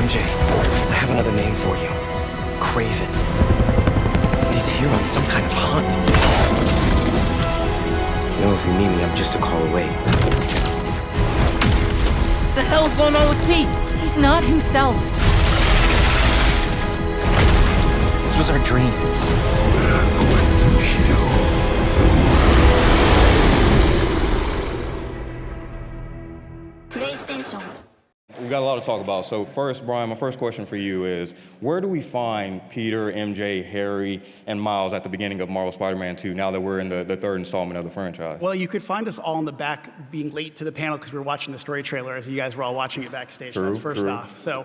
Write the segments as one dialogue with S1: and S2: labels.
S1: MJ, I have another name for you. Craven. He's here on some kind of hunt. You know, if you need me, I'm just a call away.
S2: What the hell's going on with Pete?
S3: He's not himself.
S1: This was our dream.
S4: We've got a lot to talk about. So first, Brian, my first question for you is, where do we find Peter, MJ, Harry, and Miles at the beginning of Marvel Spider-Man 2 now that we're in the third installment of the franchise?
S5: Well, you could find us all in the back being late to the panel because we were watching the story trailer as you guys were all watching it backstage.
S4: True,
S5: That's first
S4: true.
S5: off. So,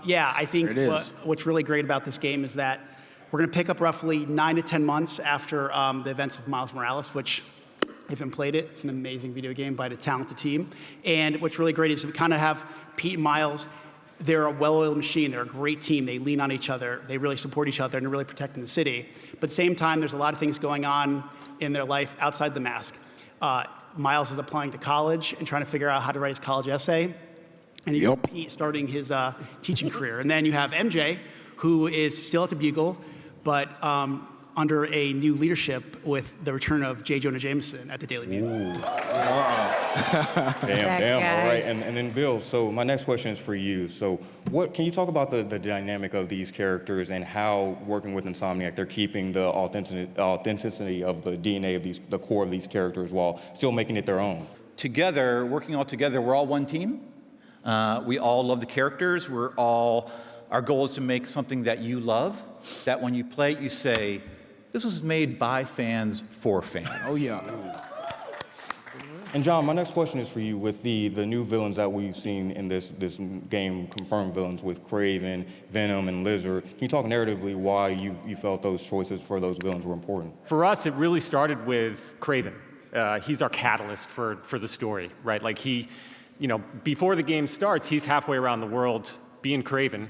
S5: yeah, I think what's really great about this game is that we're going to pick up roughly 9 to 10 months after the events of Miles Morales, which, if you haven't played it, it's an amazing video game by a talented team. And what's really great is we kind of have Pete and Miles. They're a well-oiled machine. They're a great team. They lean on each other. They really support each other, and they're really protecting the city. But at the same time, there's a lot of things going on in their life outside the mask. Miles is applying to college and trying to figure out how to write his college essay. And you have Pete starting his teaching career. And then you have MJ, who is still at the Bugle, but under a new leadership with the return of J. Jonah Jameson at the Daily Bugle.
S4: Damn. All right, and then Bill, so my next question is for you. So can you talk about the dynamic of these characters and how working with Insomniac, they're keeping the authenticity of the DNA of the core of these characters while still making it their own?
S6: Together, working all together, we're all one team. We all love the characters. Our goal is to make something that you love, that when you play it, you say, this was made by fans for fans.
S7: Oh, yeah.
S4: And John, my next question is for you. With the new villains that we've seen in this game, confirmed villains with Kraven, Venom, and Lizard, can you talk narratively why you felt those choices for those villains were important?
S8: For us, it really started with Kraven. He's our catalyst for the story, right? Like before the game starts, he's halfway around the world being Kraven,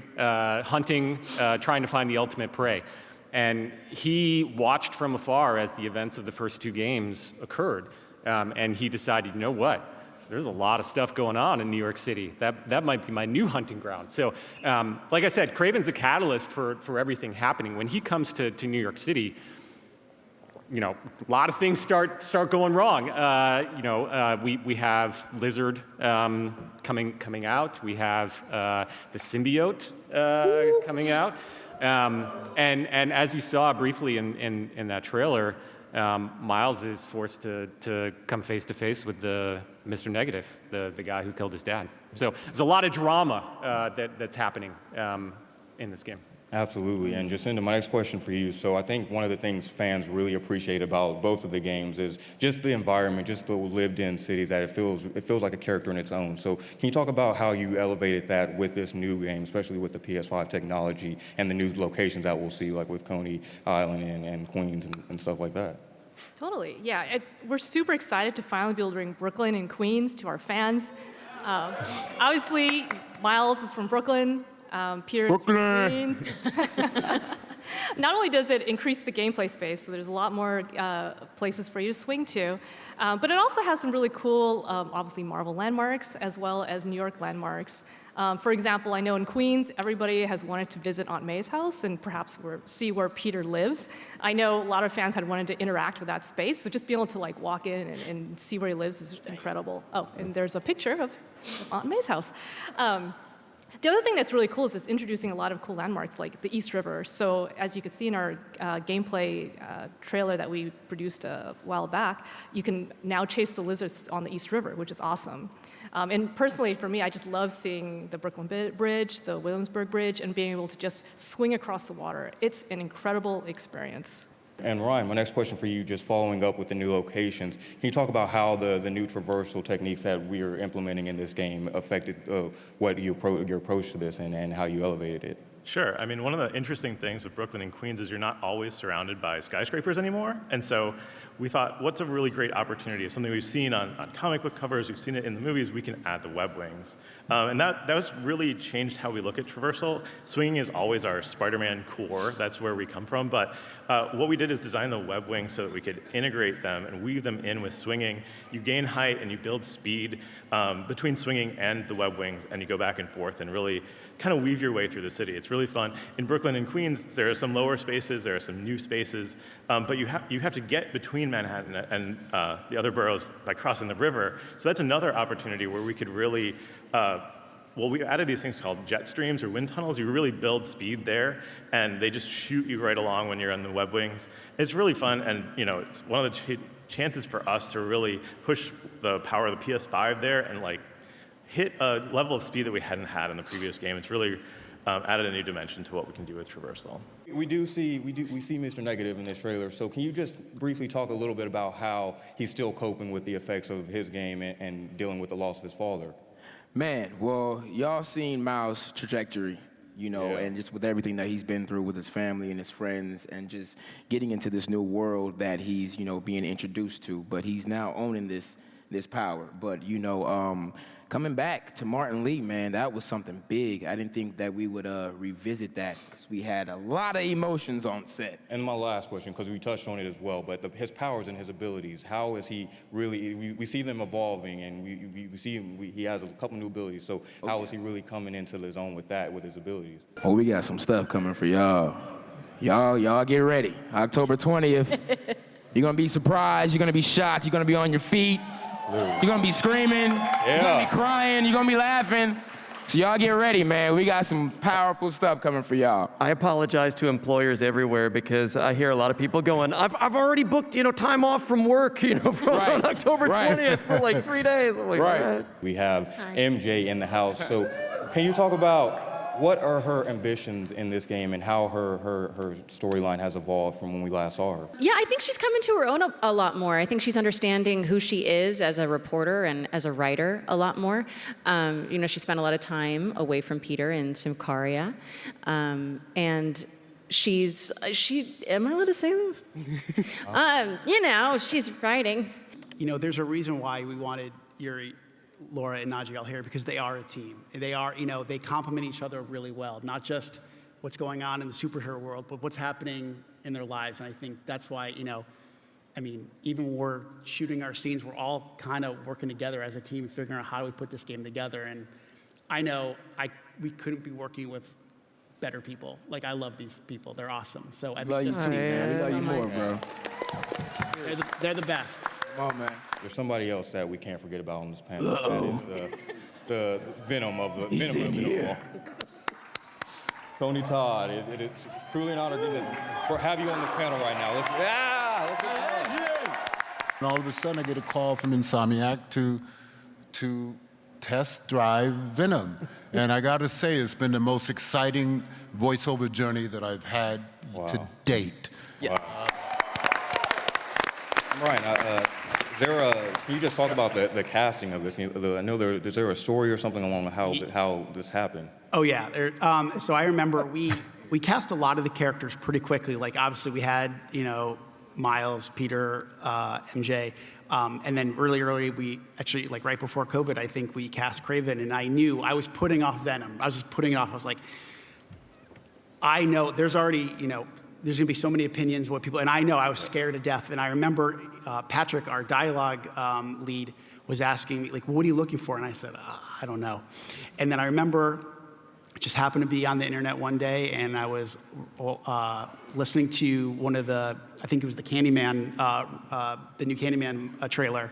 S8: hunting, trying to find the ultimate prey. And he watched from afar as the events of the first two games occurred. And he decided, you know what? There's a lot of stuff going on in New York City. That might be my new hunting ground. So, like I said, Kraven's a catalyst for everything happening. When he comes to New York City, a lot of things start going wrong. We have Lizard coming out. We have the symbiote coming out. And as you saw briefly in that trailer, Miles is forced to come face to face with the Mr. Negative, the guy who killed his dad. So there's a lot of drama that's happening in this game.
S4: Absolutely, and Jacinda, my next question for you. So I think one of the things fans really appreciate about both of the games is just the environment, just the lived-in cities, that it feels like a character in its own. So can you talk about how you elevated that with this new game, especially with the PS5 technology and the new locations that we'll see, like with Coney Island and Queens and stuff like that?
S3: Totally, yeah. We're super excited to finally be able to bring Brooklyn and Queens to our fans. Obviously, Miles is from Brooklyn. Peter is from Queens. Not only does it increase the gameplay space, so there's a lot more places for you to swing to, but it also has some really cool, obviously Marvel landmarks, as well as New York landmarks. For example, I know in Queens, everybody has wanted to visit Aunt May's house and perhaps see where Peter lives. I know a lot of fans had wanted to interact with that space, so just being able to walk in and see where he lives is incredible. Oh, and there's a picture of Aunt May's house. The other thing that's really cool is it's introducing a lot of cool landmarks like the East River. So as you could see in our gameplay trailer that we produced a while back, you can now chase the lizards on the East River, which is awesome. And personally, for me, I just love seeing the Brooklyn Bridge, the Williamsburg Bridge, and being able to just swing across the water. It's an incredible experience.
S4: And Ryan, my next question for you, just following up with the new locations, can you talk about how the new traversal techniques that we are implementing in this game affected your approach to this and how you elevated it?
S9: Sure. I mean, one of the interesting things with Brooklyn and Queens is you're not always surrounded by skyscrapers anymore. And so we thought, what's a really great opportunity? Something we've seen on comic book covers, we've seen it in the movies, we can add the web wings. And that's really changed how we look at traversal. Swinging is always our Spider-Man core. That's where we come from. But what we did is design the web wings so that we could integrate them and weave them in with swinging. You gain height and you build speed between swinging and the web wings, and you go back and forth and really kind of weave your way through the city. It's really fun. In Brooklyn and Queens, there are some lower spaces, there are some new spaces, but you have to get between Manhattan and the other boroughs by crossing the river. So that's another opportunity where we could really well, we added these things called jet streams or wind tunnels. You really build speed there, and they just shoot you right along when you're on the web wings. It's really fun, and it's one of the chances for us to really push the power of the PS5 there and like hit a level of speed that we hadn't had in the previous game. It's really added a new dimension to what we can do with traversal.
S4: We see Mr. Negative in this trailer. So can you just briefly talk a little bit about how he's still coping with the effects of his game and dealing with the loss of his father?
S7: Man, well, y'all seen Miles' trajectory, and just with everything that he's been through with his family and his friends and just getting into this new world that he's, being introduced to. But he's now owning this power. But, coming back to Martin Lee, man, that was something big. I didn't think that we would revisit that because we had a lot of emotions on set.
S4: And my last question, because we touched on it as well, but his powers and his abilities, how is he really, we see them evolving, and we see him, he has a couple new abilities, so how is he really coming into his own with that, with his abilities?
S7: Oh, we got some stuff coming for y'all. Y'all get ready. October 20th, you're going to be surprised, you're going to be shocked, you're going to be on your feet. You're gonna be screaming, you're gonna be crying, you're gonna be laughing. So y'all get ready, man. We got some powerful stuff coming for y'all.
S10: I apologize to employers everywhere because I hear a lot of people going, I've already booked, time off from work, on October 20th for like 3 days. I'm like,
S7: Right.
S4: We have MJ in the house. So can you talk about what are her ambitions in this game and how her storyline has evolved from when we last saw her?
S11: Yeah, I think she's coming to her own a lot more. I think she's understanding who she is as a reporter and as a writer a lot more. She spent a lot of time away from Peter in Symkaria. And am I allowed to say this? She's writing.
S5: There's a reason why we wanted Yuri, Laura, and Najiel here, because they are a team. They are, they complement each other really well, not just what's going on in the superhero world, but what's happening in their lives. And I think that's why, even when we're shooting our scenes, we're all kind of working together as a team, figuring out how do we put this game together. And I know we couldn't be working with better people. Like, I love these people. They're awesome. So I
S7: love you too, man. We love you more, bro.
S5: They're the best.
S7: Come on, man.
S4: There's somebody else that we can't forget about on this panel. That is the Venom of the Venom. Tony Todd. It's truly an honor to have you on this panel right now. Let's get
S12: And all of a sudden, I get a call from Insomniac to test drive Venom. And I got to say, it's been the most exciting voiceover journey that I've had to date.
S4: Yeah. Right. Can you just talk about the casting of this? I know is there a story or something along how this happened?
S5: Oh yeah. So I remember we cast a lot of the characters pretty quickly. Like, obviously we had Miles, Peter, MJ, and then early we actually, like, right before COVID, I think we cast Kraven, and I knew I was putting off Venom. I was just putting it off. I was like, I know there's already there's gonna be so many opinions, what people, and I know I was scared to death. And I remember Patrick, our dialogue lead, was asking me, like, what are you looking for? And I said, I don't know. And then I remember I just happened to be on the internet one day, and I was listening to one of I think it was the Candyman, the new Candyman trailer,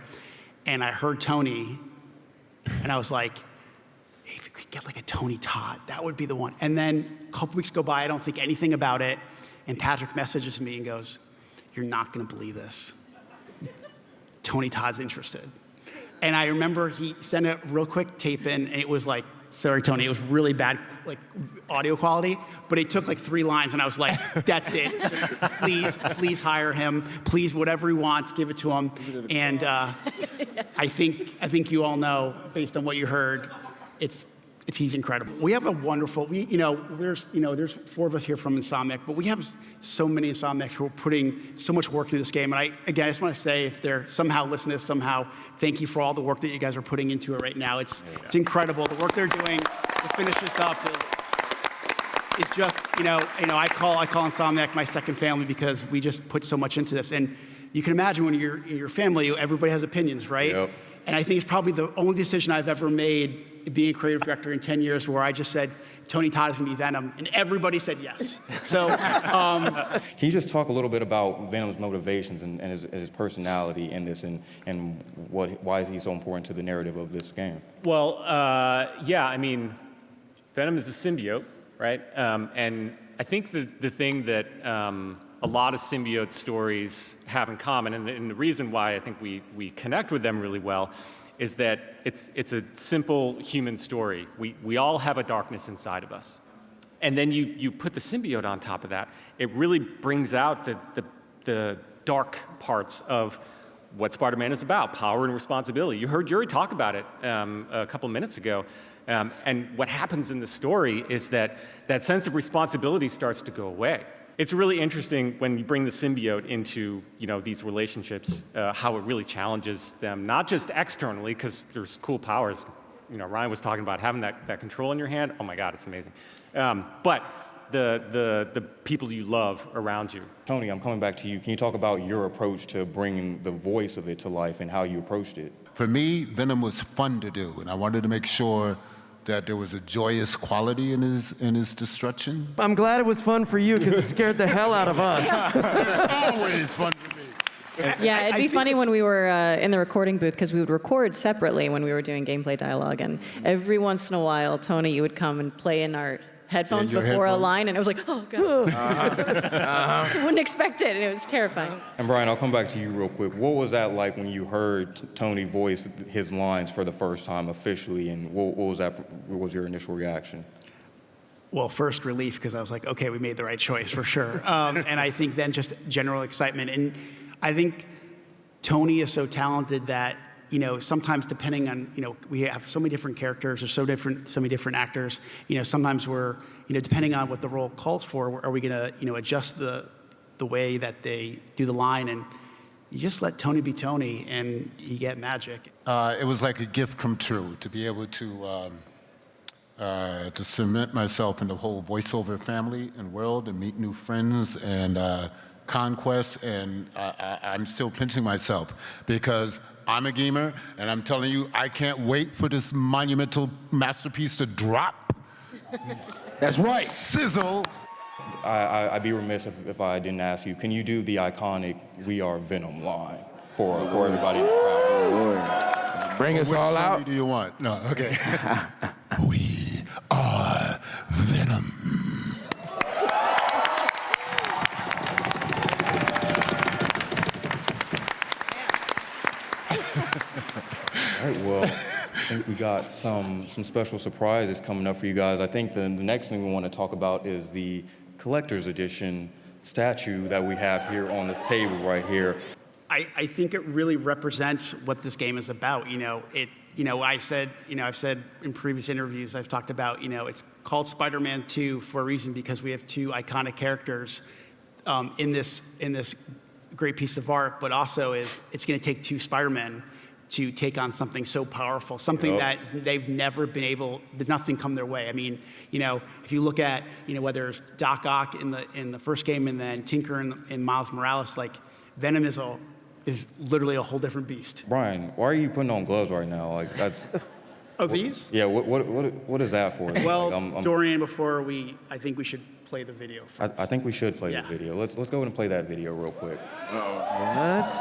S5: and I heard Tony, and I was like, if we could get like a Tony Todd, that would be the one. And then a couple weeks go by, I don't think anything about it. And Patrick messages me and goes, you're not gonna believe this. Tony Todd's interested. And I remember he sent a real quick tape in, and it was like, sorry, Tony, it was really bad, like, audio quality, but it took like 3 lines, and I was like, that's it. Just please hire him. Please, whatever he wants, give it to him. And I think you all know, based on what you heard, he's incredible. We have a wonderful, there's 4 of us here from Insomniac, but we have so many Insomniacs who are putting so much work into this game. And I just want to say, if they're somehow listening to this somehow, thank you for all the work that you guys are putting into it right now. It's incredible. The work they're doing to finish this up is just, I call Insomniac my second family because we just put so much into this. And you can imagine when you're in your family, everybody has opinions, right?
S4: Yep.
S5: And I think it's probably the only decision I've ever made being a creative director in 10 years where I just said, Tony Todd is going to be Venom, and everybody said yes. So,
S4: Can you just talk a little bit about Venom's motivations and his personality in this, and why is he so important to the narrative of this game?
S8: Well, yeah, I mean, Venom is a symbiote, right? And I think the thing that a lot of symbiote stories have in common, and the reason why I think we connect with them really well, is that it's a simple human story. We all have a darkness inside of us. And then you put the symbiote on top of that, it really brings out the dark parts of what Spider-Man is about, power and responsibility. You heard Yuri talk about it a couple minutes ago. And what happens in the story is that sense of responsibility starts to go away. It's really interesting when you bring the symbiote into these relationships, how it really challenges them, not just externally, because there's cool powers. Ryan was talking about having that control in your hand. Oh my God, it's amazing. But the people you love around you.
S4: Tony, I'm coming back to you. Can you talk about your approach to bringing the voice of it to life and how you approached it?
S12: For me, Venom was fun to do, and I wanted to make sure that there was a joyous quality in his destruction.
S10: I'm glad it was fun for you because it scared the hell out of us.
S12: Always fun to me.
S11: Yeah, it'd be funny when we were in the recording booth because we would record separately when we were doing gameplay dialogue, and every once in a while, Tony, you would come and play in our headphones before a line, and it was like, oh God. You wouldn't expect it, and it was terrifying.
S4: And Brian, I'll come back to you real quick. What was that like when you heard Tony voice his lines for the first time officially, and what was your initial reaction?
S5: well, first relief, because I was like, okay, we made the right choice for sure. And I think then just general excitement. And I think Tony is so talented that, sometimes depending on, we have so many different characters or so many different actors, sometimes we're, depending on what the role calls for, are we going to, adjust the way that they do the line, and you just let Tony be Tony and you get magic.
S12: It was like a gift come true to be able to cement myself in the whole voiceover family and world and meet new friends and conquests, and I'm still pinching myself because I'm a gamer, and I'm telling you, I can't wait for this monumental masterpiece to drop.
S7: That's right.
S12: Sizzle.
S4: I'd be remiss if I didn't ask you, can you do the iconic "We Are Venom" line for everybody in the crowd?
S7: Lord. Bring us all out.
S12: Which do you want? No, okay. We are Venom.
S4: All right, well, I think we got some special surprises coming up for you guys. I think the next thing we want to talk about is the collector's edition statue that we have here on this table right here.
S5: I think it really represents what this game is about. I've said in previous interviews, I've talked about, it's called Spider-Man 2 for a reason, because we have two iconic characters in this great piece of art, but also it's going to take two Spider-Men to take on something so powerful, something that they've never been able, there's nothing come their way. I mean, if you look at, whether it's Doc Ock in the first game and then Tinker in Miles Morales, like Venom is literally a whole different beast.
S4: Brian, why are you putting on gloves right now? Like that's.
S5: Oh, these?
S4: Yeah. What is that for?
S5: Well,
S4: like,
S5: Dorian, I think we should play the video.
S4: I think we should play the video. Let's go ahead and play that video real quick.
S10: What?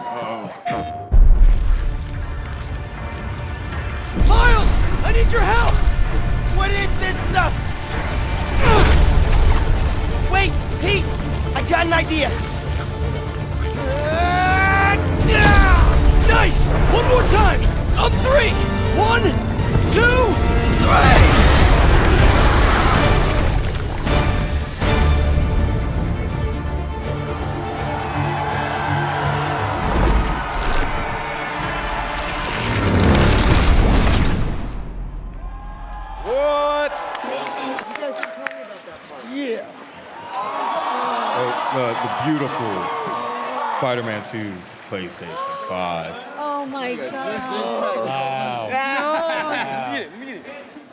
S2: Miles, I need your help! What is this stuff? Wait, Pete, I got an idea. Nice! One more time! On 3! 1, 2, 3!
S4: The beautiful Spider-Man 2 PlayStation 5.
S11: Oh my God.
S12: Wow.
S2: Let me get it.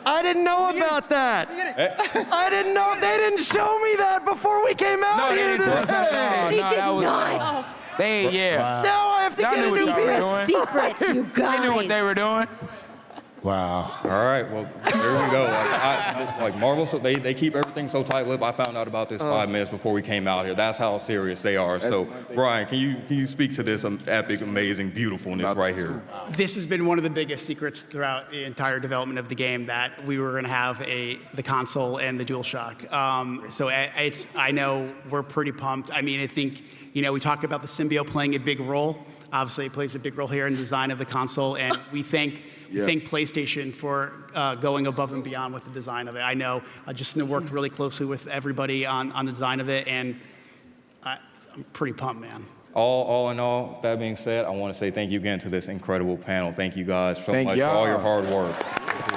S10: I didn't know about that. I didn't know. They didn't show me that before we came out
S7: No, they
S10: here
S7: didn't tell us that.
S10: today.
S11: They
S7: No,
S11: did
S7: that was-
S11: not.
S7: Yeah.
S10: Now I have to
S7: Y'all
S10: get
S7: knew
S10: a
S7: what
S10: new
S7: y'all were
S10: PS5.
S7: doing.
S11: Secrets, you guys.
S7: They knew what they were doing.
S12: Wow.
S4: All right, well, there we go. Like Marvel, so they keep everything so tight-lipped. I found out about this 5 minutes before we came out here. That's how serious they are. So, Brian, can you speak to this epic, amazing, beautifuln's right here?
S5: This has been one of the biggest secrets throughout the entire development of the game, that we were going to have the console and the DualShock. So I know we're pretty pumped. I mean, I think, we talk about the symbiote playing a big role. Obviously, it plays a big role here in the design of the console, and we thank PlayStation for going above and beyond with the design of it. I know I just worked really closely with everybody on the design of it, and I'm pretty pumped, man.
S4: All in all, with that being said, I want to say thank you again to this incredible panel. Thank you guys so much for all your hard work. This is